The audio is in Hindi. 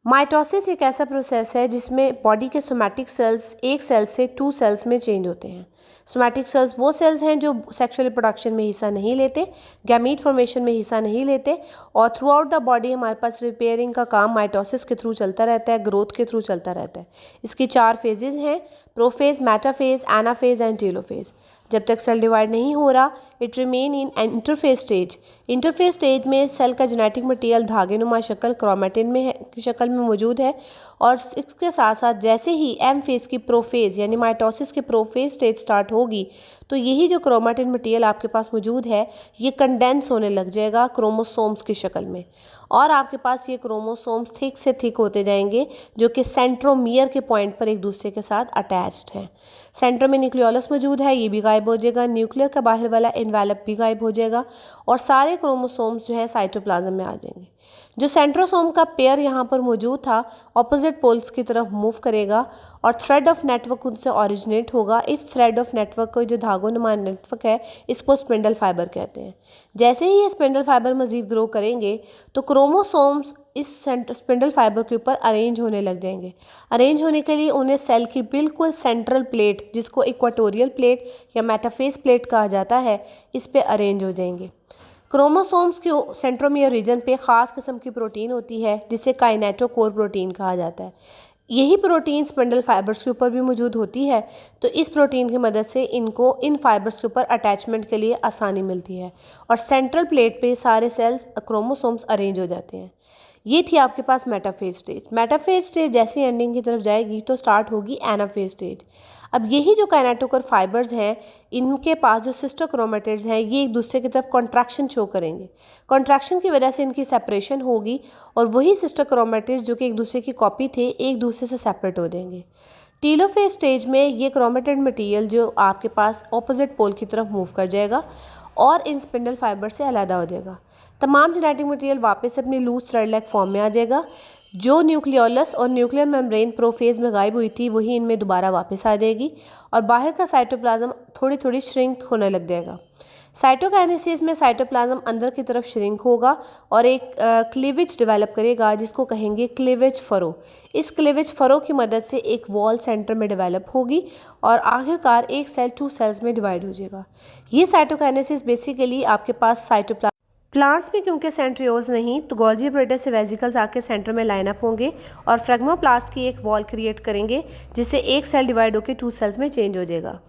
माइटोसिस एक ऐसा प्रोसेस है जिसमें बॉडी के सोमैटिक सेल्स एक सेल से 2 सेल्स में चेंज होते हैं। सोमैटिक सेल्स वो सेल्स हैं जो सेक्सुअल रिप्रोडक्शन में हिस्सा नहीं लेते, गैमीट फॉर्मेशन में हिस्सा नहीं लेते और थ्रू आउट द बॉडी हमारे पास रिपेयरिंग का काम माइटोसिस के थ्रू चलता रहता है, ग्रोथ के थ्रू चलता रहता है। इसकी 4 फेजेज हैं, prophase, metaphase, anaphase and telophase. जब तक सेल डिवाइड नहीं हो रहा it remain in interphase stage. Interphase stage में सेल का जेनेटिक मटेरियल धागेनुमा शक्ल क्रोमेटिन में की शक्ल में मौजूद है और इसके साथ साथ जैसे ही एम फेज की प्रोफेज यानी माइटोसिस की प्रोफेज स्टेज स्टार्ट होगी तो यही जो क्रोमेटिन मटेरियल आपके पास मौजूद है ये कंडेंस होने लग जाएगा क्रोमोसोम्स की शक्ल में और आपके पास ये क्रोमोसोम्स थिक से थिक होते जाएंगे जो कि सेंट्रोमियर के पॉइंट पर एक दूसरे के साथ अटैच्ड हैं। सेंटर में न्यूक्लियोलस मौजूद है, ये भी गायब हो जाएगा, न्यूक्लियर का बाहर वाला एनवेलप भी गायब हो जाएगा और सारे क्रोमोसोम्स जो है साइटोप्लाज्म में आ जाएंगे। जो सेंट्रोसोम का पेयर यहाँ पर मौजूद था ऑपोजिट पोल्स की तरफ मूव करेगा और थ्रेड ऑफ नेटवर्क उनसे ओरिजिनेट होगा। इस थ्रेड ऑफ नेटवर्क को जो धागोनुमा नेटवर्क है इसको स्पिंडल फाइबर कहते हैं। जैसे ही ये स्पिंडल फाइबर मजीद ग्रो करेंगे तो क्रोमोसोम्स इस स्पिंडल फाइबर के ऊपर अरेंज होने लग जाएंगे। अरेंज होने के लिए उन्हें सेल की बिल्कुल सेंट्रल प्लेट जिसको इक्वाटोरियल प्लेट या मेटाफेज प्लेट कहा जाता है इस पे अरेंज हो जाएंगे। क्रोमोसोम्स के सेंट्रोमियर रीजन पे ख़ास किस्म की प्रोटीन होती है जिसे काइनेटोकोर प्रोटीन कहा जाता है। यही प्रोटीन स्पिंडल फाइबर्स के ऊपर भी मौजूद होती है तो इस प्रोटीन की मदद से इनको इन फाइबर्स के ऊपर अटैचमेंट के लिए आसानी मिलती है और सेंट्रल प्लेट पे सारे सेल्स क्रोमोसोम्स अरेंज हो जाते हैं। ये थी आपके पास मेटाफेज स्टेज। मेटाफेज स्टेज जैसी एंडिंग की तरफ जाएगी तो स्टार्ट होगी एनाफेज स्टेज। अब यही जो काइनेटोकोर फाइबर्स हैं इनके पास जो सिस्टर क्रोमेटिड्स हैं ये एक दूसरे की तरफ कॉन्ट्रैक्शन शो करेंगे। कॉन्ट्रैक्शन की वजह से इनकी सेपरेशन होगी और वही सिस्टर क्रोमेटिड्स जो कि एक दूसरे की कॉपी थे एक दूसरे से सेपरेट हो जाएंगे। टेलोफेज स्टेज में ये क्रोमेटिड मटेरियल जो आपके पास ऑपोजिट पोल की तरफ मूव कर जाएगा और इन स्पिंडल फाइबर से अलग हो जाएगा। तमाम जेनेटिक मटेरियल वापस अपनी लूज थ्रेड लाइक फॉर्म में आ जाएगा। जो न्यूक्लियोलस और न्यूक्लियर मेम्ब्रेन प्रोफेज में गायब हुई थी वही इनमें दोबारा वापस आ जाएगी और बाहर का साइटोप्लाज्म थोड़ी थोड़ी श्रिंक होने लग जाएगा। साइटोकाइनेसिस में साइटोप्लाज्म अंदर की तरफ श्रिंक होगा और एक क्लीवेज डेवलप करेगा जिसको कहेंगे क्लीवेज फरो। इस क्लीवेज फरो की मदद से एक वॉल सेंटर में डेवलप होगी और आखिरकार एक सेल 2 सेल्स में डिवाइड हो जाएगा। ये साइटोकाइनेसिस बेसिकली आपके पास साइटोप्लाज्म प्लांट्स में क्योंकि सेंट्रियोल्स नहीं तो गोल्जी एपैरेटस से वेसिकल्स आके सेंटर में लाइन अप होंगे और फ्रेगमोप्लास्ट की एक वॉल क्रिएट करेंगे जिससे एक सेल डिवाइड होकर 2 सेल्स में चेंज हो जाएगा।